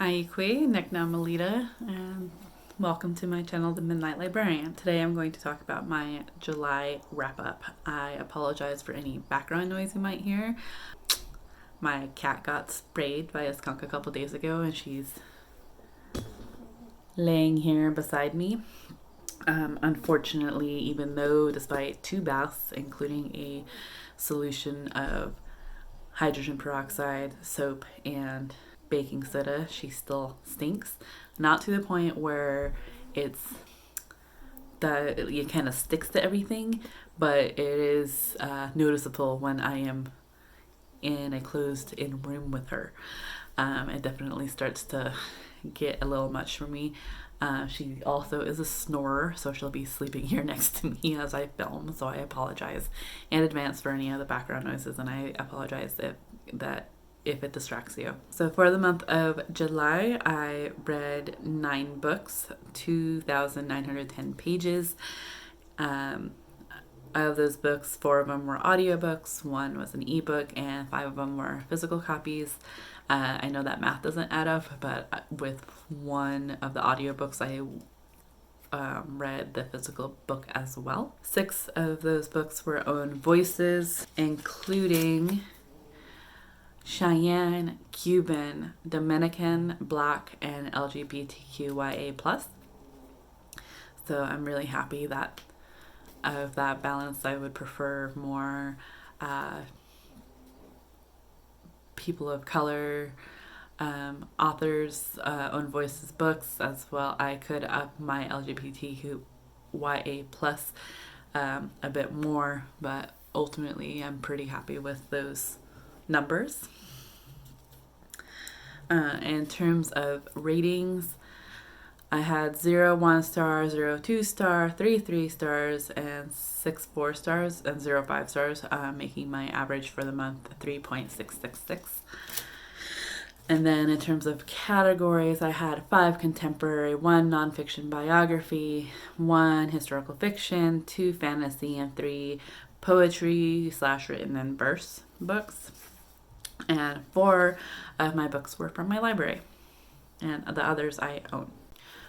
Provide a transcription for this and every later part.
Aiy-yu-kwee, nickname Melita, and welcome to my channel, The Midnight Librarian. Today I'm going to talk about my July wrap-up. I apologize for any background noise you might hear. My cat got sprayed by a skunk a couple days ago and she's laying here beside me. Unfortunately, even though despite 2 baths, including a solution of hydrogen peroxide, soap, and baking soda, she still stinks. Not to the point where it's that it kind of sticks to everything, but it is noticeable when I am in a closed-in room with her. It definitely starts to get a little much for me. She also is a snorer, so she'll be sleeping here next to me as I film, so I apologize in advance for any of the background noises, and I apologize if it distracts you. So for the month of July, I read 9 books, 2,910 pages. Of those books, 4 of them were audiobooks, 1 was an ebook, and 5 of them were physical copies. I know that math doesn't add up, but with one of the audiobooks, I read the physical book as well. 6 of those books were own voices, including Cheyenne, Cuban, Dominican, Black, and LGBTQIA+. So I'm really happy that of that balance. I would prefer more people of color, authors, own voices books as well. I could up my LGBTQIA plus a bit more, but ultimately I'm pretty happy with those numbers. In terms of ratings, I had 0 1-star, 0 2-star, 3 3-stars, and 6 4-stars, and 0 5-stars, making my average for the month 3.666. And then in terms of categories, I had 5 contemporary, 1 nonfiction biography, 1 historical fiction, 2 fantasy, and 3 poetry / written in verse books. And 4 of my books were from my library, and the others I own.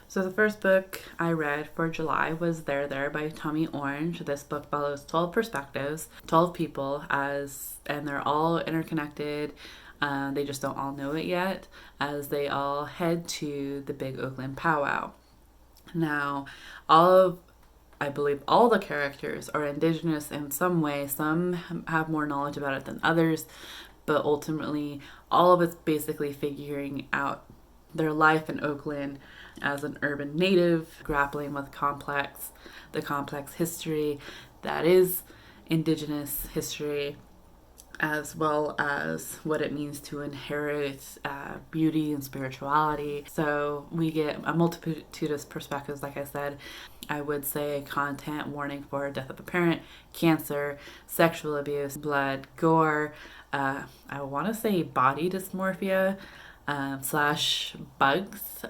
So the first book I read for July was There by Tommy Orange. This book follows 12 perspectives, 12 people, and they're all interconnected. They just don't all know it yet, as they all head to the big Oakland powwow. Now, I believe all the characters are indigenous in some way. Some have more knowledge about it than others, but ultimately all of it's basically figuring out their life in Oakland as an urban native, grappling with the complex history that is indigenous history, as well as what it means to inherit beauty and spirituality. So we get a multitude of perspectives. Like I said, I would say content warning for death of a parent, cancer, sexual abuse, blood, gore, I want to say body dysmorphia, / bugs.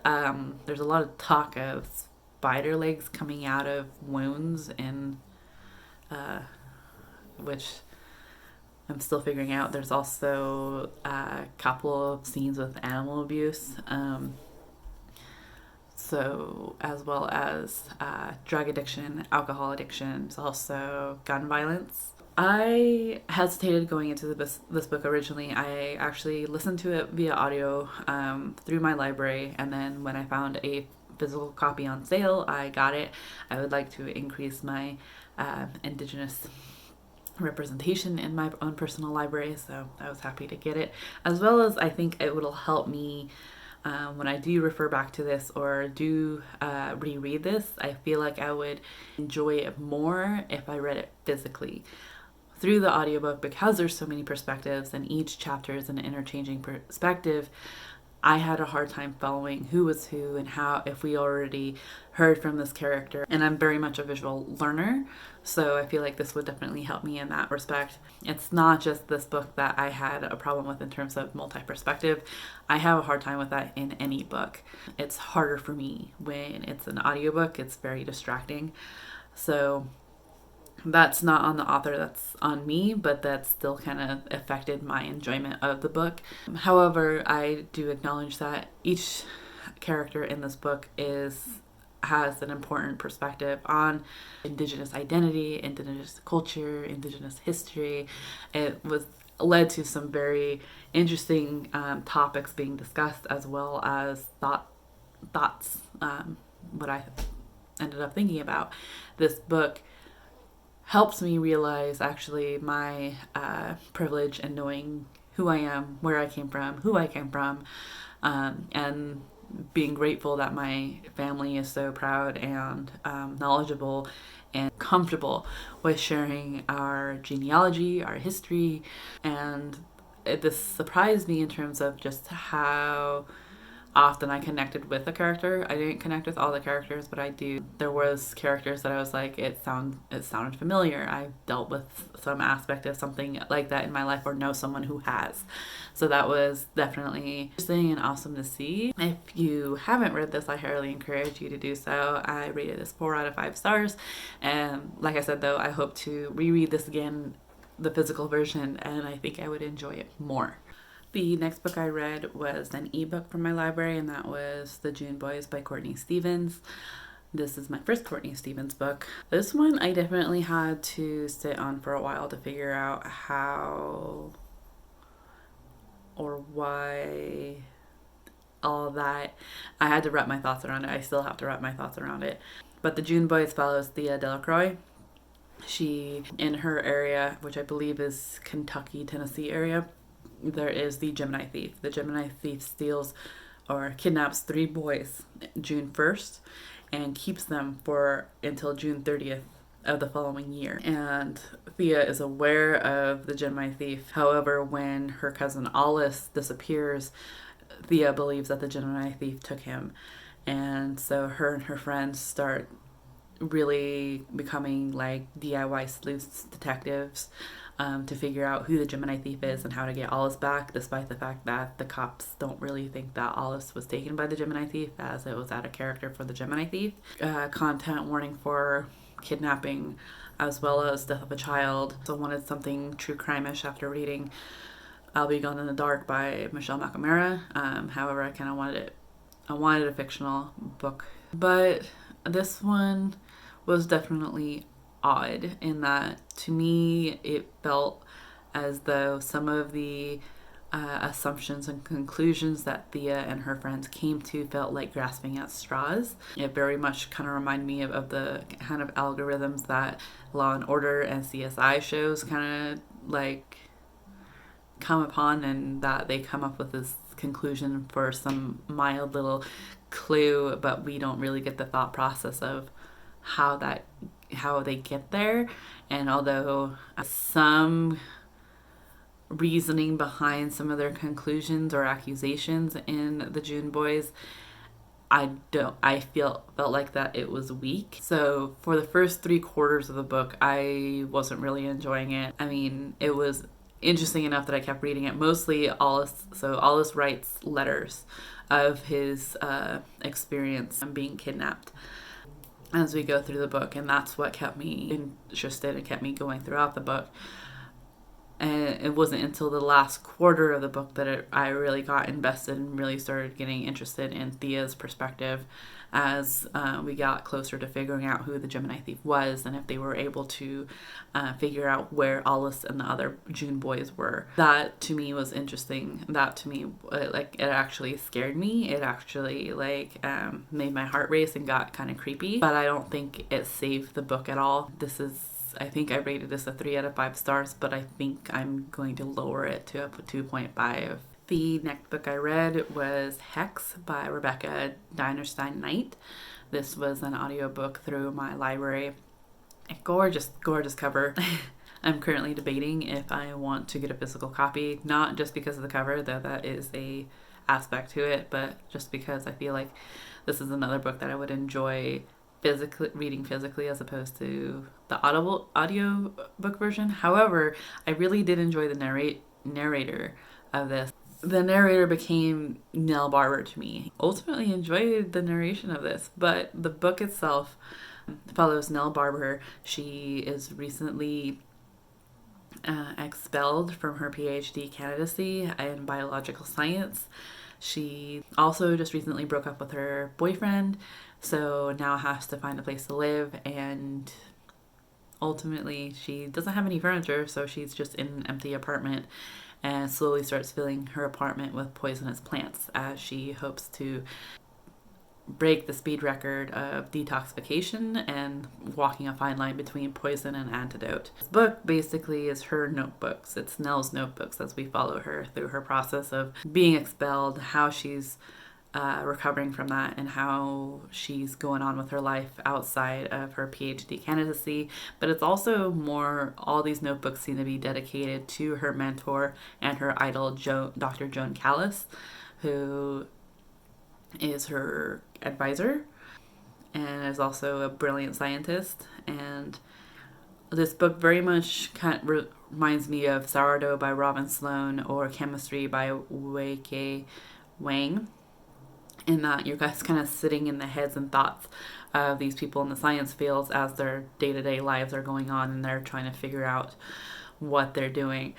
There's a lot of talk of spider legs coming out of wounds, and which I'm still figuring out. There's also a couple of scenes with animal abuse. So as well as drug addiction, alcohol addiction, also gun violence. I hesitated going into this book originally. I actually listened to it via audio through my library, and then when I found a physical copy on sale, I got it. I would like to increase my indigenous representation in my own personal library, so I was happy to get it. As well as I think it will help me when I do refer back to this or do reread this. I feel like I would enjoy it more if I read it physically through the audiobook, because there's so many perspectives and each chapter is an interchanging perspective. I had a hard time following who was who and how, if we already heard from this character. And I'm very much a visual learner, so I feel like this would definitely help me in that respect. It's not just this book that I had a problem with in terms of multi-perspective. I have a hard time with that in any book. It's harder for me when it's an audiobook. It's very distracting. So That's not on the author, that's on me, but that still kind of affected my enjoyment of the book. However, I do acknowledge that each character in this book has an important perspective on Indigenous identity, Indigenous culture, Indigenous history. It was led to some very interesting topics being discussed, as well as thoughts. What I ended up thinking about this book helps me realize actually my privilege and knowing who I am, where I came from, who I came from, and being grateful that my family is so proud and knowledgeable and comfortable with sharing our genealogy, our history, and this surprised me in terms of just how often I connected with a character. I didn't connect with all the characters, but I do. There was characters that I was like, it sounded familiar. I've dealt with some aspect of something like that in my life or know someone who has. So that was definitely interesting and awesome to see. If you haven't read this, I highly encourage you to do so. I rated this 4 out of 5 stars. And like I said though, I hope to reread this again, the physical version, and I think I would enjoy it more. The next book I read was an ebook from my library, and that was The June Boys by Courtney Stevens. This is my first Courtney Stevens book. This one I definitely had to sit on for a while to figure out how or why all that. I had to wrap my thoughts around it. I still have to wrap my thoughts around it. But The June Boys follows Thea Delacroix. She, in her area, which I believe is Kentucky, Tennessee area, there is the Gemini thief. The Gemini thief steals or kidnaps 3 boys June 1st and keeps them for until June 30th of the following year. And Thea is aware of the Gemini thief. However, when her cousin Alice disappears, Thea believes that the Gemini thief took him. And so her and her friends start really becoming like DIY sleuths, detectives, to figure out who the Gemini thief is and how to get Alice back, despite the fact that the cops don't really think that Alice was taken by the Gemini thief, as it was out of character for the Gemini thief. Content warning for kidnapping as well as death of a child. So I wanted something true crime-ish after reading I'll Be Gone in the Dark by Michelle McNamara. However, I wanted a fictional book. But this one was definitely odd in that, to me, it felt as though some of the assumptions and conclusions that Thea and her friends came to felt like grasping at straws. It very much kind of reminded me of the kind of algorithms that Law and Order and CSI shows kind of like come upon, and that they come up with this conclusion for some mild little clue, but we don't really get the thought process of how they get there. And although some reasoning behind some of their conclusions or accusations in the June Boys, I felt like that it was weak. So for the first 3/4 of the book, I wasn't really enjoying it. I mean, it was interesting enough that I kept reading it. Mostly Alice writes letters of his experience of being kidnapped as we go through the book, and that's what kept me interested and kept me going throughout the book. And it wasn't until the last quarter of the book that I really got invested and really started getting interested in Thea's perspective as we got closer to figuring out who the Gemini thief was and if they were able to figure out where Alice and the other June boys were. That to me was interesting. That to me, it actually scared me. It actually made my heart race and got kind of creepy. But I don't think it saved the book at all. I think I rated this a 3 out of 5 stars, but I think I'm going to lower it to a 2.5. The next book I read was Hex by Rebecca Dinerstein Knight. This was an audiobook through my library. A gorgeous, gorgeous cover. I'm currently debating if I want to get a physical copy, not just because of the cover, though that is a aspect to it, but just because I feel like this is another book that I would enjoy reading physically as opposed to the audio book version. However, I really did enjoy the narrator of this. The narrator became Nell Barber to me. Ultimately enjoyed the narration of this, but the book itself follows Nell Barber. She is recently expelled from her PhD candidacy in biological science. She also just recently broke up with her boyfriend, so now has to find a place to live, and ultimately she doesn't have any furniture, so she's just in an empty apartment and slowly starts filling her apartment with poisonous plants as she hopes to break the speed record of detoxification and walking a fine line between poison and antidote. This book basically is her notebooks. It's Nell's notebooks as we follow her through her process of being expelled, how she's recovering from that, and how she's going on with her life outside of her PhD candidacy. But it's also more, all these notebooks seem to be dedicated to her mentor and her idol, Dr. Joan Callis, who is her advisor and is also a brilliant scientist. And this book very much reminds me of Sourdough by Robin Sloan or Chemistry by Aiy-yu-kwee Wang, in that you're guys kind of sitting in the heads and thoughts of these people in the science fields as their day-to-day lives are going on and they're trying to figure out what they're doing,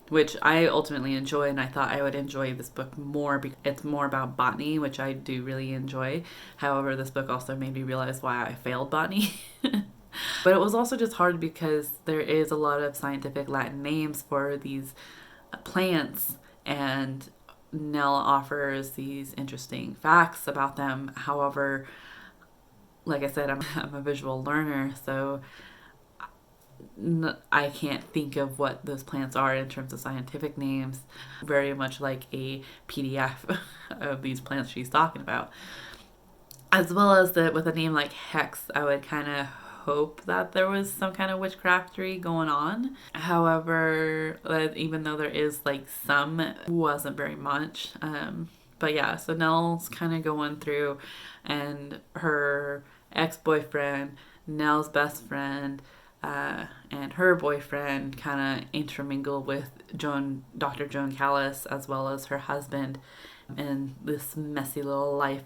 which I ultimately enjoy, and I thought I would enjoy this book more because it's more about botany, which I do really enjoy. However, this book also made me realize why I failed botany. But it was also just hard because there is a lot of scientific Latin names for these plants, and Nell offers these interesting facts about them. However, like I said, I'm a visual learner, so I can't think of what those plants are in terms of scientific names. Very much like a PDF of these plants she's talking about. As well as with a name like Hex, I would kind of hope that there was some kind of witchcraftery going on. However, even though there is like some, wasn't very much. But yeah, so Nell's kind of going through, and her ex-boyfriend, Nell's best friend, and her boyfriend kind of intermingle with Dr. Joan Callis, as well as her husband, in this messy little life.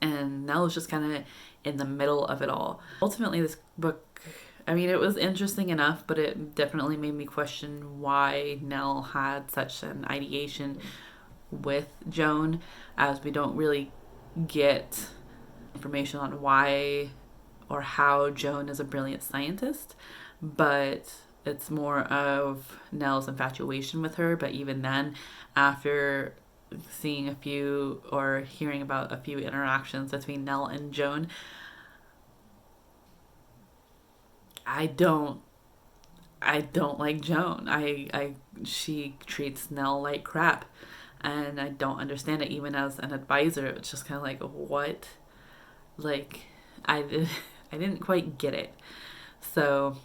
And Nell's just kind of in the middle of it all. Ultimately, this book, I mean, it was interesting enough, but it definitely made me question why Nell had such an ideation with Joan, as we don't really get information on why or how Joan is a brilliant scientist, but it's more of Nell's infatuation with her. But even then, after seeing a few or hearing about a few interactions between Nell and Joan, I don't like Joan. She treats Nell like crap, and I don't understand it. Even as an advisor, it's just kind of like, what? Like, I didn't quite get it. So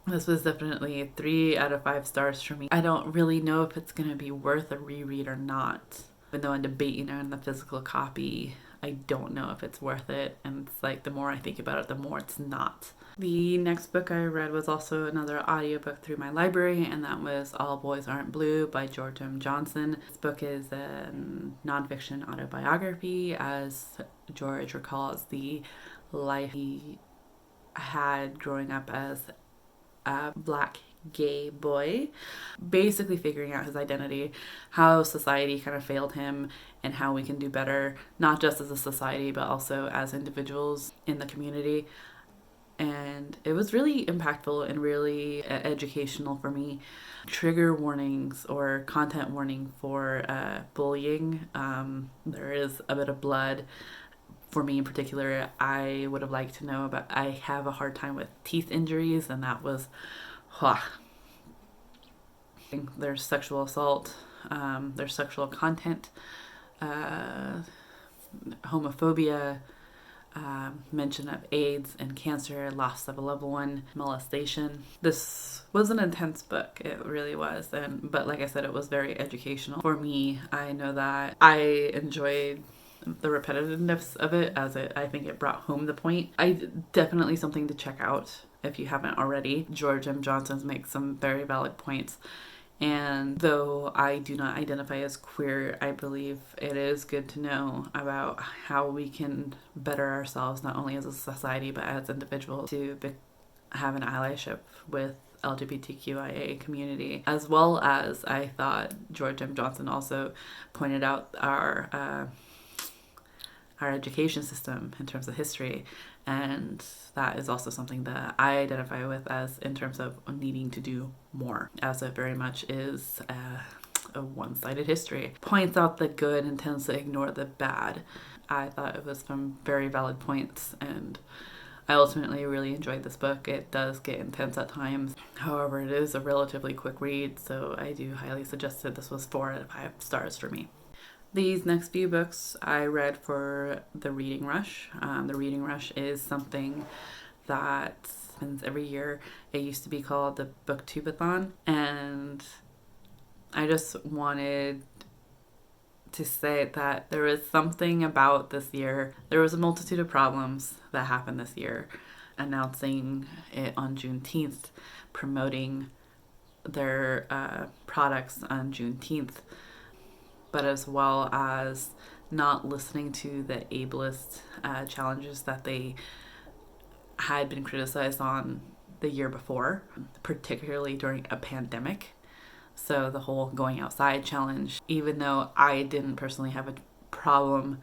this was definitely a 3 out of 5 stars for me. I don't really know if it's going to be worth a reread or not. Even though I'm debating on the physical copy, I don't know if it's worth it. And it's like, the more I think about it, the more it's not. The next book I read was also another audiobook through my library, and that was All Boys Aren't Blue by George M. Johnson. This book is a nonfiction autobiography, as George recalls the life he had growing up as a Black gay boy, basically figuring out his identity, how society kind of failed him, and how we can do better, not just as a society, but also as individuals in the community. And it was really impactful and really educational for me. Trigger warnings or content warning for bullying. There is a bit of blood. For me in particular, I would have liked to know about, I have a hard time with teeth injuries, and that was, there's sexual assault, there's sexual content, homophobia, mention of AIDS and cancer, loss of a loved one, molestation. This was an intense book. It really was. But like I said, it was very educational. For me, I know that I enjoyed the repetitiveness of it, as I think it brought home the point. Definitely something to check out if you haven't already. George M. Johnson makes some very valid points And though I do not identify as queer, I believe it is good to know about how we can better ourselves, not only as a society, but as individuals, to have an allyship with LGBTQIA community, as well as I thought George M. Johnson also pointed out our education system in terms of history, and that is also something that I identify with as in terms of needing to do more, as it very much is a one-sided history. Points out the good and tends to ignore the bad. I thought it was some very valid points, and I ultimately really enjoyed this book. It does get intense at times. However, it is a relatively quick read, so I do highly suggest it. This was 4 out of 5 stars for me. These next few books I read for the Reading Rush. The Reading Rush is something that happens every year. It used to be called the Booktubeathon, and I just wanted to say that there was something about this year. There was a multitude of problems that happened this year. Announcing it on Juneteenth, promoting their products on Juneteenth, but as well as not listening to the ableist challenges that they had been criticized on the year before, particularly during a pandemic. So the whole going outside challenge, even though I didn't personally have a problem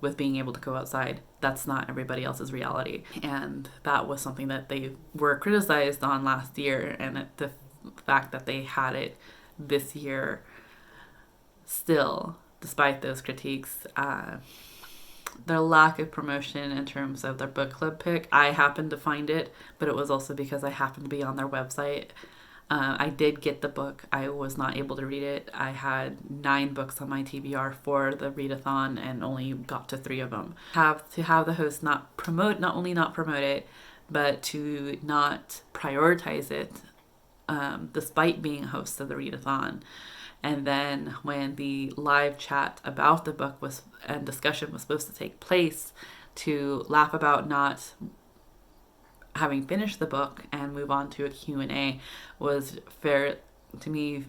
with being able to go outside, that's not everybody else's reality. And that was something that they were criticized on last year, and the fact that they had it this year still, despite those critiques, their lack of promotion in terms of their book club pick. I happened to find it, but it was also because I happened to be on their website. I did get the book. I was not able to read it. I had 9 books on my TBR for the readathon and only got to 3 of them. Have the host not only not promote it, but to not prioritize it, despite being a host of the readathon. And then when the live chat about the book and discussion was supposed to take place, to laugh about not having finished the book and move on to a Q&A was fair to me,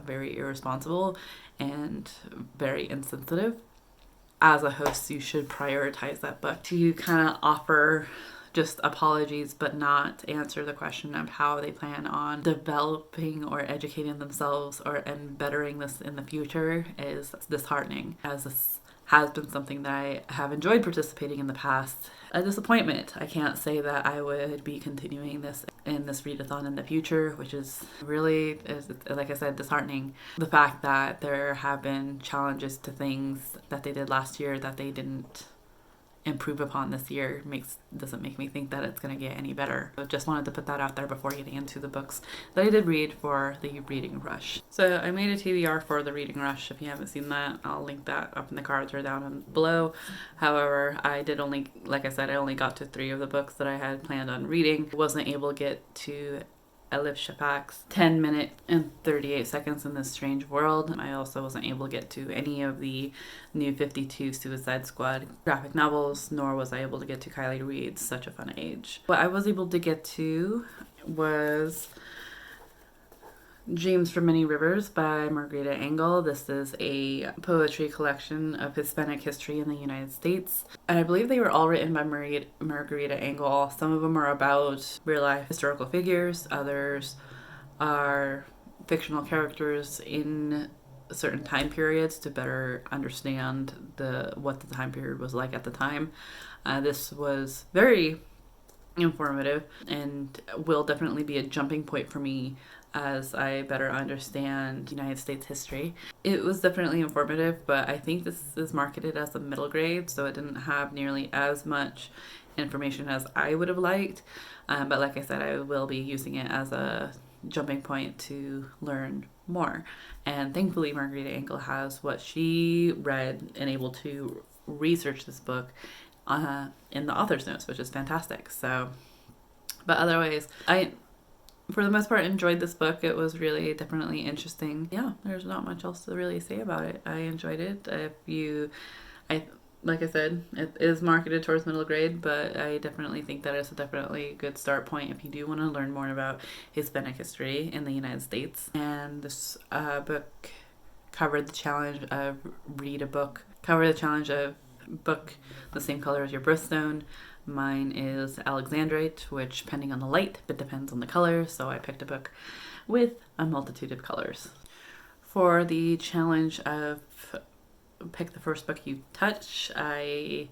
very irresponsible and very insensitive. As a host, you should prioritize that book. To kind of offer just apologies but not answer the question of how they plan on developing or educating themselves and bettering this in the future is disheartening, as this has been something that I have enjoyed participating in the past. A disappointment. I can't say that I would be continuing this in this readathon in the future, which is really, like I said, disheartening. The fact that there have been challenges to things that they did last year that they didn't improve upon this year doesn't make me think that it's going to get any better. So just wanted to put that out there before getting into the books that I did read for the Reading Rush. So I made a TBR for the Reading Rush. If you haven't seen that, I'll link that up in the cards or down below. However, I only got to 3 of the books that I had planned on reading. Wasn't able to get to Elif Shafak's 10 minutes and 38 seconds in this strange world. I also wasn't able to get to any of the new 52 Suicide Squad graphic novels, nor was I able to get to Kylie Reid's Such a Fun Age. What I was able to get to was Dreams from Many Rivers by Margarita Engel. This is a poetry collection of Hispanic history in the United States. And I believe they were all written by Margarita Engel. Some of them are about real life historical figures. Others are fictional characters in certain time periods to better understand what the time period was like at the time. This was very informative and will definitely be a jumping point for me as I better understand United States history. It was definitely informative, but I think this is marketed as a middle grade, so it didn't have nearly as much information as I would have liked. But like I said, I will be using it as a jumping point to learn more. And thankfully, Margarita Engel has what she read and able to research this book in the author's notes, which is fantastic. So, but otherwise, I, for the most part, enjoyed this book. It was really definitely interesting. Yeah, there's not much else to really say about it. I enjoyed it. like I said, it is marketed towards middle grade, but I definitely think that it's definitely a good start point if you do want to learn more about Hispanic history in the United States. And this book covered the challenge of book the same color as your birthstone. Mine is Alexandrite, which depending on the light, but depends on the color. So I picked a book with a multitude of colors. For the challenge of pick the first book you touch, I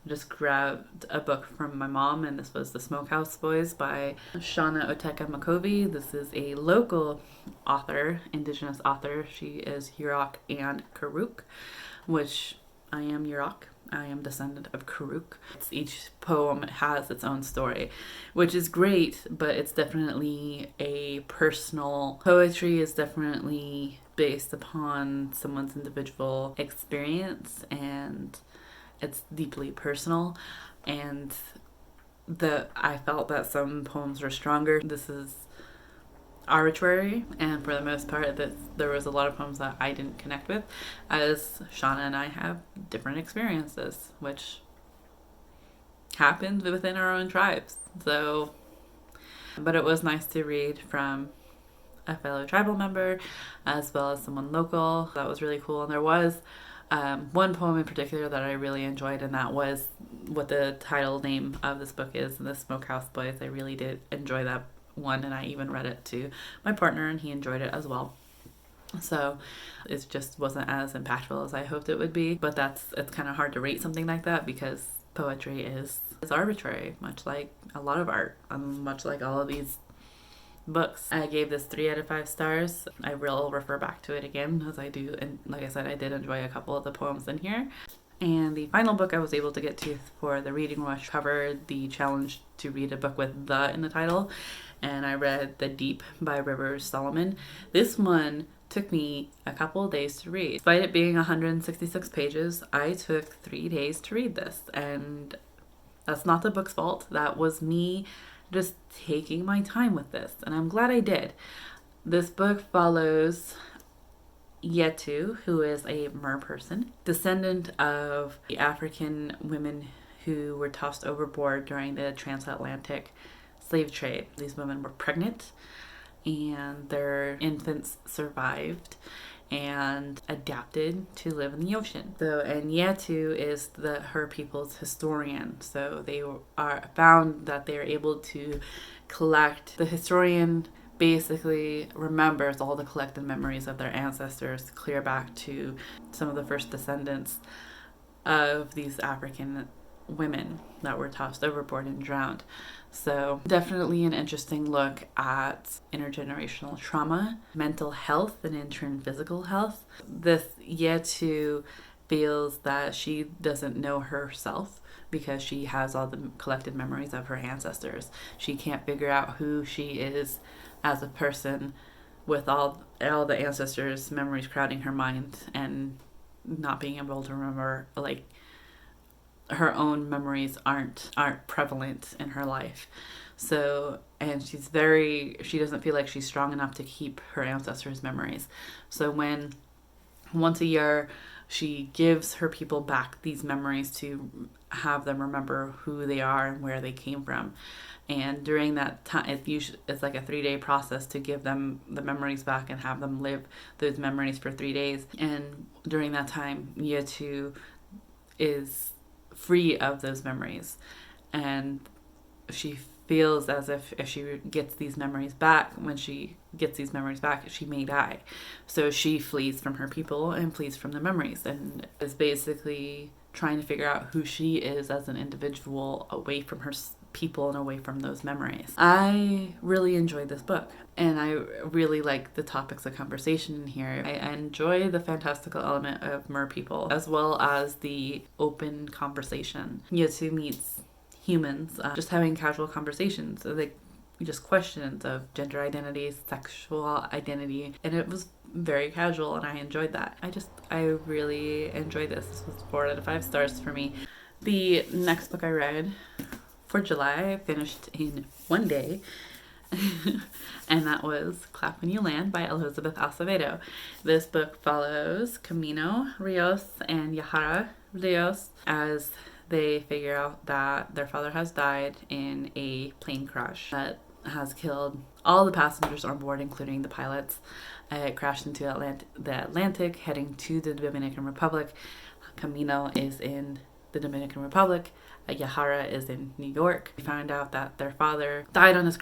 just grabbed a book from my mom, and this was The Smokehouse Boys by Shauna Oteka Makovi. This is a local author, indigenous author. She is Yurok and Karuk, which I am Yurok. I am descendant of Karuk. Each poem has its own story, which is great, but it's definitely a personal. Poetry is definitely based upon someone's individual experience, and it's deeply personal. And I felt that some poems were stronger. This is arbitrary, and for the most part there was a lot of poems that I didn't connect with, as Shauna and I have different experiences, which happens within our own tribes. So, but it was nice to read from a fellow tribal member as well as someone local. That was really cool. And there was one poem in particular that I really enjoyed, and that was what the title name of this book is, The Smokehouse Boys. I really did enjoy that one, and I even read it to my partner, and he enjoyed it as well. So it just wasn't as impactful as I hoped it would be, but it's kind of hard to rate something like that because poetry is arbitrary, much like a lot of art, much like all of these books. I gave this 3 out of 5 stars. I will refer back to it again as I do, and like I said, I did enjoy a couple of the poems in here. And the final book I was able to get to for the reading rush covered the challenge to read a book with "the" in the title, and I read The Deep by Rivers Solomon. This one took me a couple of days to read. Despite it being 166 pages, I took 3 days to read this, and that's not the book's fault. That was me just taking my time with this, and I'm glad I did. This book follows Aiy-yu-kwee, who is a mer person, descendant of the African women who were tossed overboard during the transatlantic slave trade. These women were pregnant, and their infants survived and adapted to live in the ocean. So, and Aiy-yu-kwee is her people's historian. So they are found that they are able to collect. The historian basically remembers all the collected memories of their ancestors clear back to some of the first descendants of these African women that were tossed overboard and drowned. So definitely an interesting look at intergenerational trauma, mental health, and in turn physical health. This Aiy-yu-kwee feels that she doesn't know herself because she has all the collected memories of her ancestors. She can't figure out who she is as a person with all the ancestors' memories crowding her mind and not being able to remember, like, her own memories aren't prevalent in her life. So, and she doesn't feel like she's strong enough to keep her ancestors' memories. So when once a year she gives her people back these memories to have them remember who they are and where they came from. And during that time, it's like a 3-day process to give them the memories back and have them live those memories for 3 days. And during that time, Aiy-yu-kwee is free of those memories, and she feels as if she gets these memories back, she may die. So she flees from her people and flees from the memories, and is basically trying to figure out who she is as an individual away from her people and away from those memories. I really enjoyed this book, and I really like the topics of conversation in here. I enjoy the fantastical element of mer people as well as the open conversation. Aiy-yu-kwee meets humans, just having casual conversations, like just questions of gender identity, sexual identity, and it was very casual, and I enjoyed that. I really enjoyed this. This was 4 out of 5 stars for me. The next book I read for July, I finished in 1 day, and that was Clap When You Land by Elizabeth Acevedo. This book follows Camino, Rios, and Yahara, Leos as they figure out that their father has died in a plane crash that has killed all the passengers on board, including the pilots. It crashed into the Atlantic, heading to the Dominican Republic. Camino is in the Dominican Republic. Yahara is in New York. We find out that their father died on this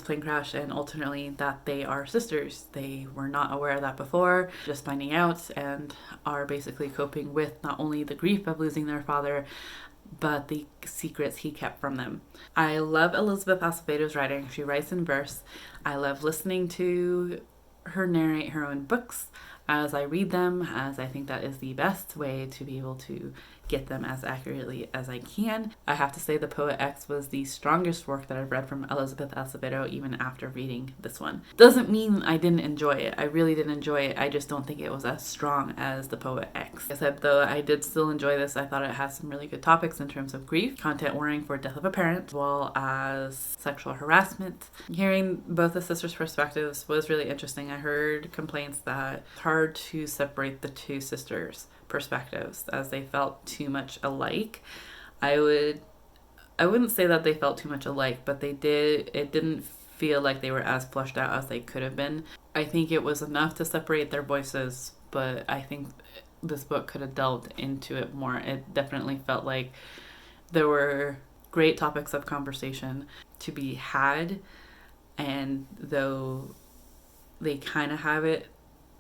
plane crash, and ultimately that they are sisters. They were not aware of that before, just finding out, and are basically coping with not only the grief of losing their father, but the secrets he kept from them. I love Elizabeth Acevedo's writing. She writes in verse. I love listening to her narrate her own books as I read them, as I think that is the best way to be able to get them as accurately as I can. I have to say The Poet X was the strongest work that I've read from Elizabeth Acevedo, even after reading this one. Doesn't mean I didn't enjoy it. I really did enjoy it. I just don't think it was as strong as The Poet X. Like I said, though, I did still enjoy this. I thought it has some really good topics in terms of grief, content warning for death of a parent, as well as sexual harassment. Hearing both the sisters' perspectives was really interesting. I heard complaints that it's hard to separate the two sisters' perspectives as they felt too much alike. I wouldn't say that they felt too much alike, but it didn't feel like they were as fleshed out as they could have been. I think it was enough to separate their voices, but I think this book could have delved into it more. It definitely felt like there were great topics of conversation to be had, and though they kind of have it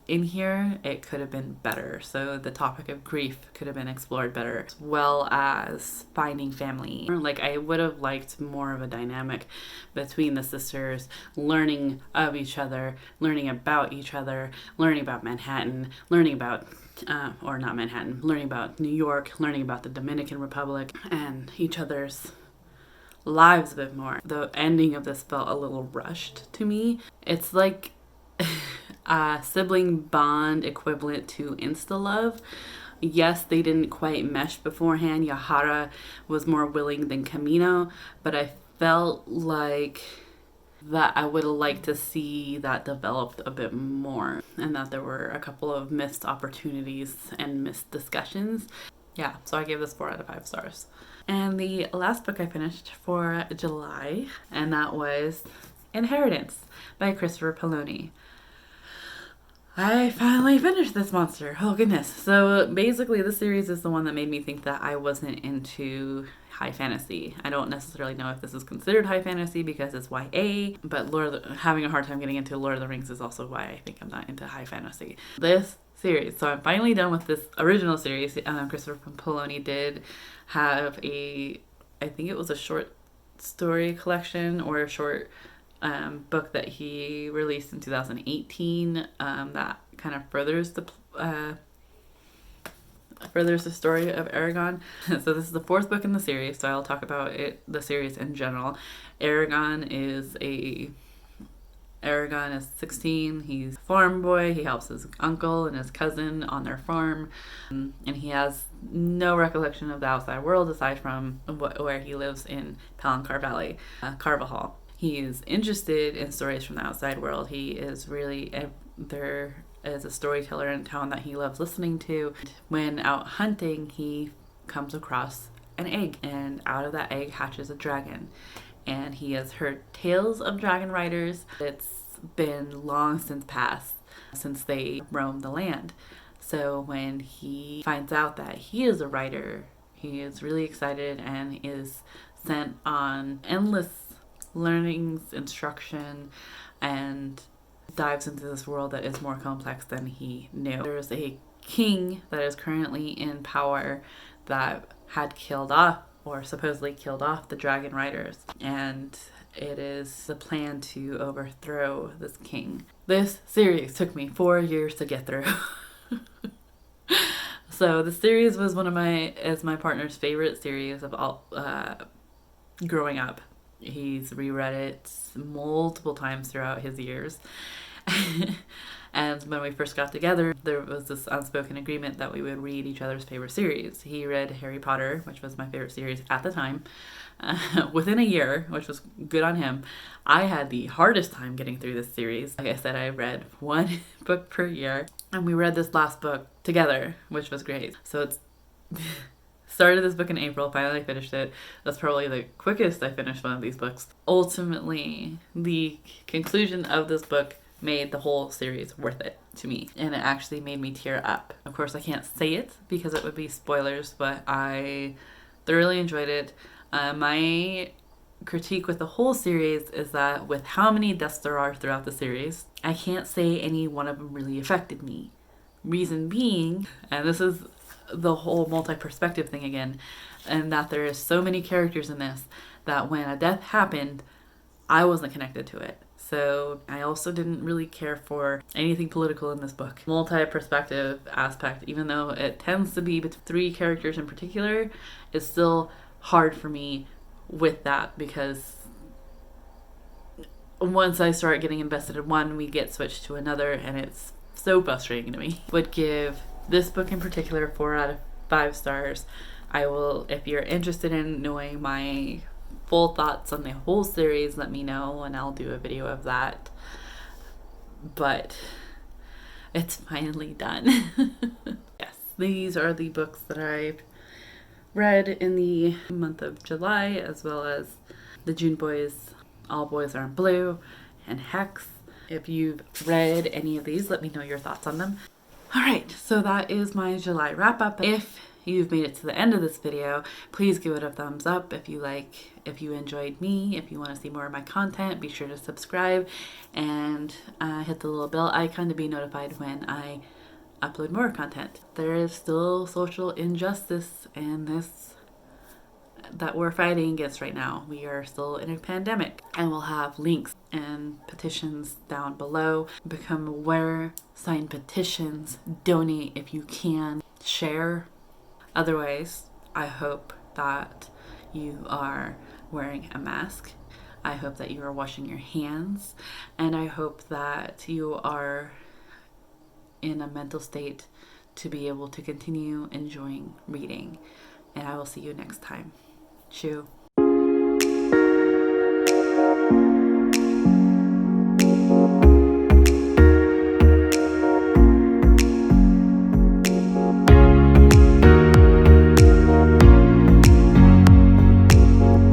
in here, it could have been better. So the topic of grief could have been explored better, as well as finding family. Like, I would have liked more of a dynamic between the sisters, learning of each other, learning about each other, learning about Manhattan, learning about or not Manhattan, learning about New York, learning about the Dominican Republic and each other's lives a bit more. The ending of this felt a little rushed to me. It's like a sibling bond equivalent to insta-love. Yes, they didn't quite mesh beforehand. Yahara was more willing than Camino, but I felt like that I would have liked to see that developed a bit more, and that there were a couple of missed opportunities and missed discussions. Yeah, so I gave this 4 out of 5 stars. And the last book I finished for July, and that was Inheritance by Christopher Poloni. I finally finished this monster. Oh goodness. So basically this series is the one that made me think that I wasn't into high fantasy. I don't necessarily know if this is considered high fantasy because it's YA, but having a hard time getting into Lord of the Rings is also why I think I'm not into high fantasy. This series. So I'm finally done with this original series. Christopher Poloni did have I think it was a short story collection or a short book that he released in 2018 that kind of furthers the story of Aragon. So this is the 4th book in the series, so I'll talk about the series in general. Aragon is 16. He's a farm boy. He helps his uncle and his cousin on their farm, and he has no recollection of the outside world aside from where he lives in Palancar Valley, Carvajal. He is interested in stories from the outside world. He is really there is a storyteller in town that he loves listening to. When out hunting, he comes across an egg, and out of that egg hatches a dragon. And he has heard tales of dragon riders. It's been long since they roamed the land. So when he finds out that he is a rider, he is really excited and is sent on endless learnings, instruction, and dives into this world that is more complex than he knew. There's a king that is currently in power that had killed off, or supposedly killed off, the dragon riders, and it is the plan to overthrow this king. This series took me 4 years to get through. So the series was my partner's favorite series of all growing up. He's reread it multiple times throughout his years. And when we first got together, there was this unspoken agreement that we would read each other's favorite series. He read Harry Potter, which was my favorite series at the time, within a year, which was good on him. I had the hardest time getting through this series. Like I said, I read 1 book per year, and we read this last book together, which was great. So it's Started this book in April, finally finished it. That's probably the quickest I finished one of these books. Ultimately, the conclusion of this book made the whole series worth it to me, and it actually made me tear up. Of course, I can't say it because it would be spoilers, but I thoroughly enjoyed it. My critique with the whole series is that with how many deaths there are throughout the series, I can't say any one of them really affected me. Reason being, and this is the whole multi-perspective thing again, and that there is so many characters in this that when a death happened, I wasn't connected to it. So I also didn't really care for anything political in this book. Multi-perspective aspect, even though it tends to be between 3 characters in particular, is still hard for me with that, because once I start getting invested in one, we get switched to another, and it's so frustrating to me. Would give this book in particular 4 out of 5 stars. I will, if you're interested in knowing my full thoughts on the whole series, let me know and I'll do a video of that. But it's finally done. Yes, these are the books that I've read in the month of July, as well as the June Boys, All Boys Aren't Blue, and Hex. If you've read any of these, let me know your thoughts on them. Alright, so that is my July wrap up. If you've made it to the end of this video, please give it a thumbs up if you enjoyed me. If you want to see more of my content, be sure to subscribe and hit the little bell icon to be notified when I upload more content. There is still social injustice in this that we're fighting against right now. We are still in a pandemic, and we'll have links and petitions down below. Become aware, sign petitions, donate if you can, share. Otherwise, I hope that you are wearing a mask. I hope that you are washing your hands, and I hope that you are in a mental state to be able to continue enjoying reading. And I will see you next time. Chew.